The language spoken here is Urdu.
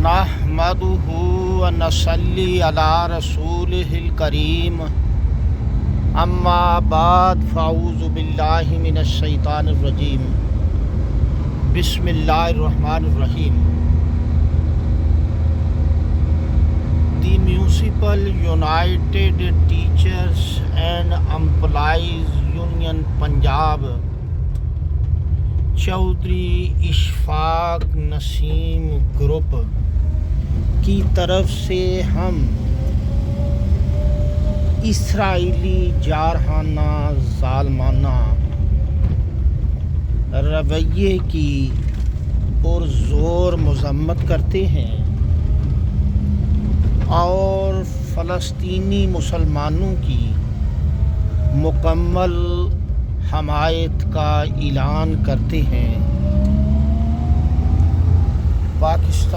نحمدہ و نصلی علی رسولہ الکریم اما بعد فاعوذ باللہ من الشیطان الرجیم بسم اللہ الرحمن الرحیم. The municipal united teachers and employees union Punjab Chaudhry Ashfaq Naseem group کی طرف سے ہم اسرائیلی جارحانہ ظالمانہ رویے کی پرزور مذمت کرتے ہیں اور فلسطینی مسلمانوں کی مکمل حمایت کا اعلان کرتے ہیں. پاکستان